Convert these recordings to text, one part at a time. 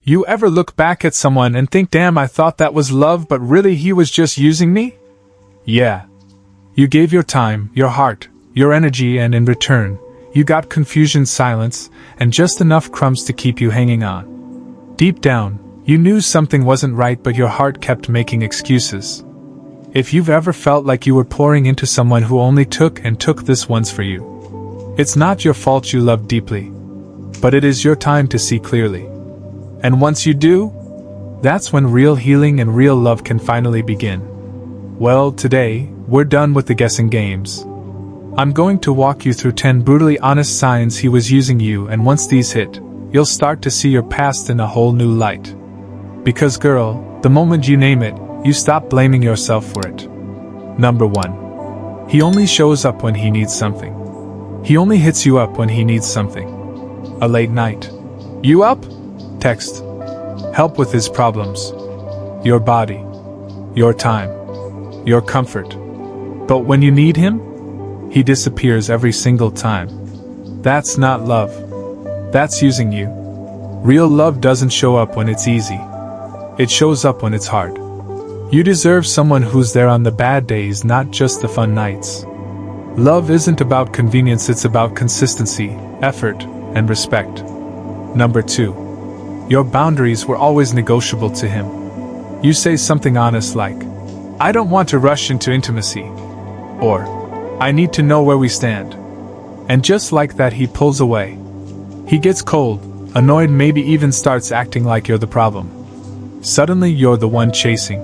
You ever look back at someone and think, damn, I thought that was love, but really he was just using me? Yeah. You gave your time, your heart, your energy, and in return, you got confusion, silence, and just enough crumbs to keep you hanging on. Deep down, you knew something wasn't right, but your heart kept making excuses. If you've ever felt like you were pouring into someone who only took this once for you, it's not your fault you loved deeply, but it is your time to see clearly. And once you do, that's when real healing and real love can finally begin. Well, today, we're done with the guessing games. I'm going to walk you through 10 brutally honest signs he was using you, and once these hit, you'll start to see your past in a whole new light. Because girl, the moment you name it, you stop blaming yourself for it. Number 1. He only shows up when he needs something. He only hits you up when he needs something. A late night. You up? Text. Help with his problems. Your body. Your time. Your comfort. But when you need him, he disappears every single time. That's not love. That's using you. Real love doesn't show up when it's easy. It shows up when it's hard. You deserve someone who's there on the bad days, not just the fun nights. Love isn't about convenience, it's about consistency, effort, and respect. Number 2. Your boundaries were always negotiable to him. You say something honest like, I don't want to rush into intimacy. Or, I need to know where we stand. And just like that, he pulls away. He gets cold, annoyed, maybe even starts acting like you're the problem. Suddenly you're the one chasing.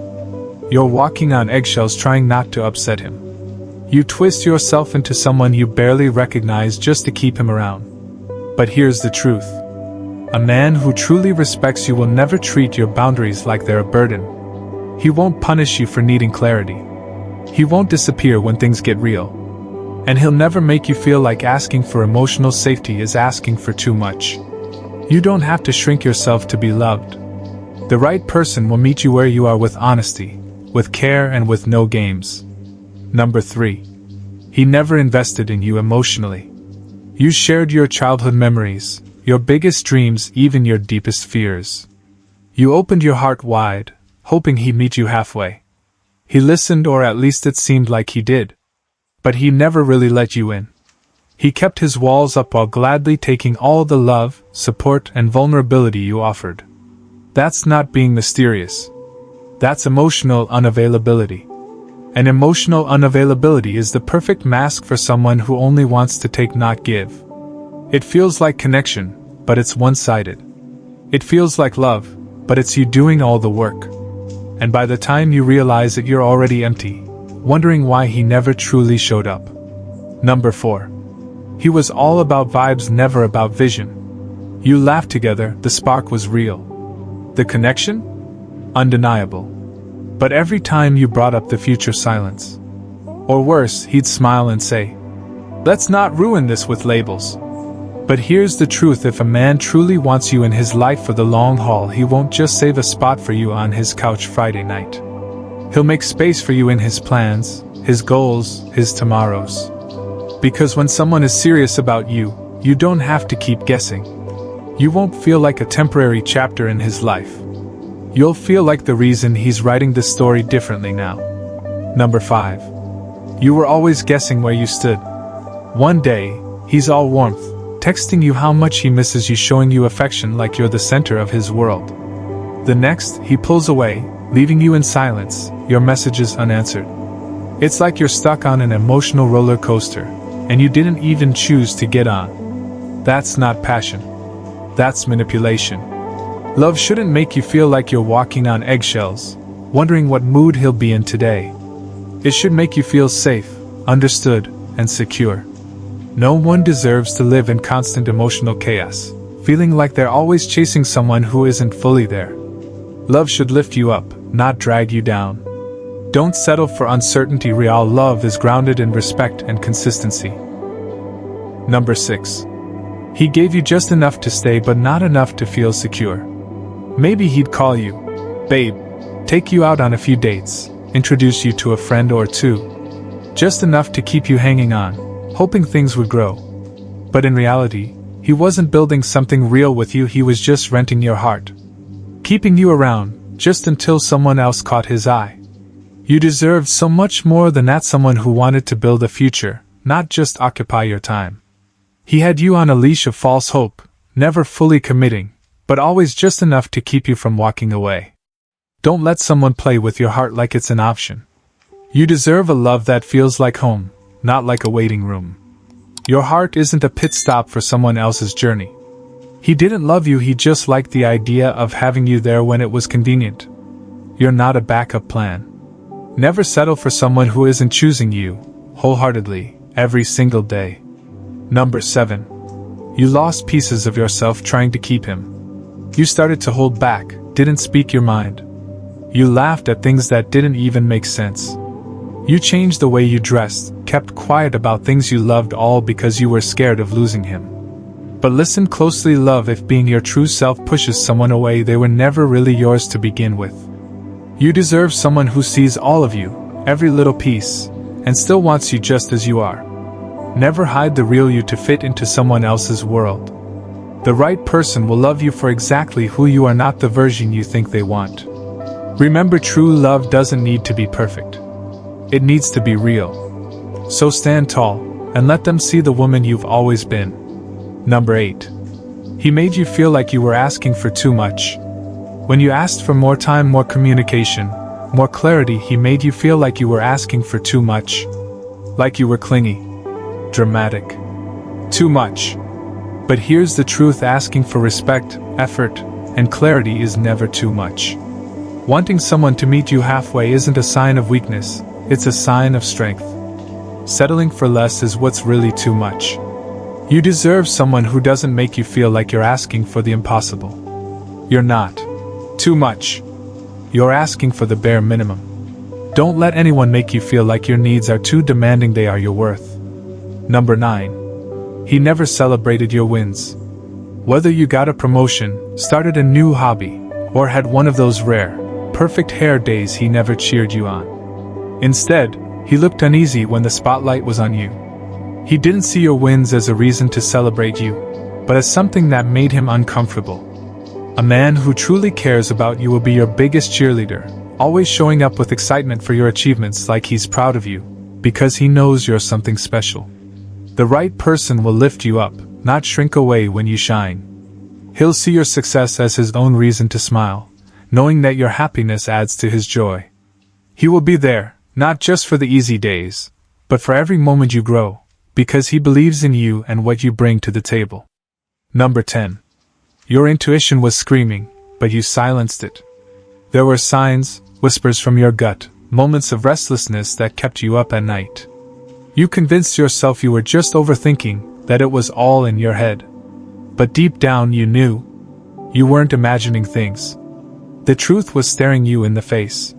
You're walking on eggshells trying not to upset him. You twist yourself into someone you barely recognize just to keep him around. But here's the truth. A man who truly respects you will never treat your boundaries like they're a burden. He won't punish you for needing clarity. He won't disappear when things get real. And he'll never make you feel like asking for emotional safety is asking for too much. You don't have to shrink yourself to be loved. The right person will meet you where you are with honesty, with care, and with no games. Number 3. He never invested in you emotionally. You shared your childhood memories, your biggest dreams, even your deepest fears. You opened your heart wide, hoping he'd meet you halfway. He listened, or at least it seemed like he did. But he never really let you in. He kept his walls up while gladly taking all the love, support, and vulnerability you offered. That's not being mysterious. That's emotional unavailability. And emotional unavailability is the perfect mask for someone who only wants to take, not give. It feels like connection, but it's one-sided. It feels like love, but it's you doing all the work. And by the time you realize it, you're already empty, wondering why he never truly showed up. Number 4. He was all about vibes, never about vision. You laughed together, the spark was real. The connection? Undeniable. But every time you brought up the future, silence. Or worse, he'd smile and say, let's not ruin this with labels. But here's the truth, if a man truly wants you in his life for the long haul, he won't just save a spot for you on his couch Friday night. He'll make space for you in his plans, his goals, his tomorrows. Because when someone is serious about you, you don't have to keep guessing. You won't feel like a temporary chapter in his life. You'll feel like the reason he's writing the story differently now. Number 5. You were always guessing where you stood. One day, he's all warmth, texting you how much he misses you, showing you affection like you're the center of his world. The next, he pulls away, leaving you in silence, your messages unanswered. It's like you're stuck on an emotional roller coaster, and you didn't even choose to get on. That's not passion. That's manipulation. Love shouldn't make you feel like you're walking on eggshells, wondering what mood he'll be in today. It should make you feel safe, understood, and secure. No one deserves to live in constant emotional chaos, feeling like they're always chasing someone who isn't fully there. Love should lift you up, not drag you down. Don't settle for uncertainty. Real love is grounded in respect and consistency. Number 6. He gave you just enough to stay, but not enough to feel secure. Maybe he'd call you, babe, take you out on a few dates, introduce you to a friend or two. Just enough to keep you hanging on, hoping things would grow. But in reality, he wasn't building something real with you, he was just renting your heart. keeping you around just until someone else caught his eye. You deserved so much more than that, someone who wanted to build a future, not just occupy your time. He had you on a leash of false hope, never fully committing, but always just enough to keep you from walking away. Don't let someone play with your heart like it's an option. You deserve a love that feels like home, not like a waiting room. Your heart isn't a pit stop for someone else's journey. He didn't love you, he just liked the idea of having you there when it was convenient. You're not a backup plan. Never settle for someone who isn't choosing you, wholeheartedly, every single day. Number 7. You lost pieces of yourself trying to keep him. You started to hold back, didn't speak your mind. You laughed at things that didn't even make sense. You changed the way you dressed, kept quiet about things you loved, all because you were scared of losing him. But listen closely, love, if being your true self pushes someone away, they were never really yours to begin with. You deserve someone who sees all of you, every little piece, and still wants you just as you are. Never hide the real you to fit into someone else's world. The right person will love you for exactly who you are, not the version you think they want. Remember, true love doesn't need to be perfect. It needs to be real. So stand tall, and let them see the woman you've always been. Number 8. He made you feel like you were asking for too much. When you asked for more time, more communication, more clarity, he made you feel like you were asking for too much. Like you were clingy. Dramatic. Too much. But here's the truth, asking for respect, effort, and clarity is never too much. Wanting someone to meet you halfway isn't a sign of weakness, it's a sign of strength. Settling for less is what's really too much. You deserve someone who doesn't make you feel like you're asking for the impossible. You're not too much. You're asking for the bare minimum. Don't let anyone make you feel like your needs are too demanding, they are your worth. Number 9. He never celebrated your wins. Whether you got a promotion, started a new hobby, or had one of those rare, perfect hair days, he never cheered you on. Instead, he looked uneasy when the spotlight was on you. He didn't see your wins as a reason to celebrate you, but as something that made him uncomfortable. A man who truly cares about you will be your biggest cheerleader, always showing up with excitement for your achievements, like he's proud of you, because he knows you're something special. The right person will lift you up, not shrink away when you shine. He'll see your success as his own reason to smile, knowing that your happiness adds to his joy. He will be there, not just for the easy days, but for every moment you grow, because he believes in you and what you bring to the table. Number 10. Your intuition was screaming, but you silenced it. There were signs, whispers from your gut, moments of restlessness that kept you up at night. You convinced yourself you were just overthinking, that it was all in your head. But deep down you knew. You weren't imagining things. The truth was staring you in the face.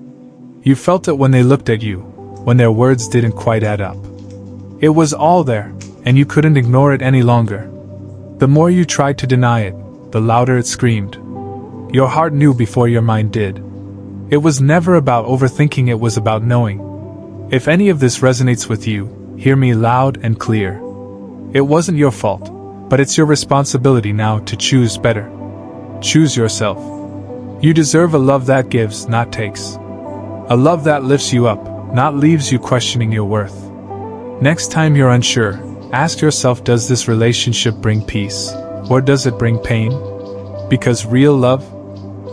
You felt it when they looked at you, when their words didn't quite add up. It was all there, and you couldn't ignore it any longer. The more you tried to deny it, the louder it screamed. Your heart knew before your mind did. It was never about overthinking, it was about knowing. If any of this resonates with you, hear me loud and clear. It wasn't your fault, but it's your responsibility now to choose better. Choose yourself. You deserve a love that gives, not takes. A love that lifts you up, not leaves you questioning your worth. Next time you're unsure, ask yourself, does this relationship bring peace, or does it bring pain? Because real love,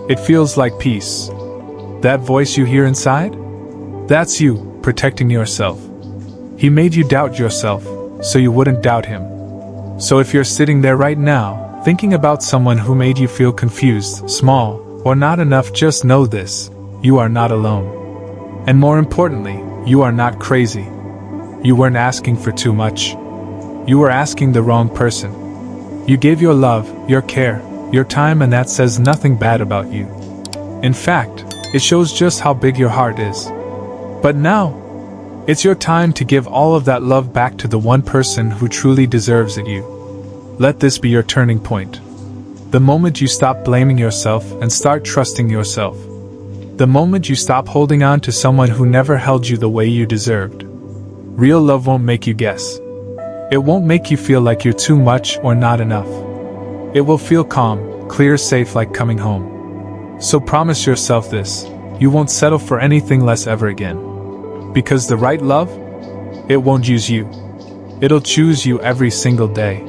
it feels like peace. That voice you hear inside? That's you, protecting yourself. He made you doubt yourself, so you wouldn't doubt him. So if you're sitting there right now, thinking about someone who made you feel confused, small, or not enough, just know this: you are not alone. And more importantly, you are not crazy. You weren't asking for too much. You were asking the wrong person. You gave your love, your care, your time, and that says nothing bad about you. In fact, it shows just how big your heart is. But now, it's your time to give all of that love back to the one person who truly deserves it, you. Let this be your turning point. The moment you stop blaming yourself and start trusting yourself. The moment you stop holding on to someone who never held you the way you deserved. Real love won't make you guess. It won't make you feel like you're too much or not enough. It will feel calm, clear, safe, like coming home. So promise yourself this: you won't settle for anything less ever again. Because the right love, it won't use you. It'll choose you every single day.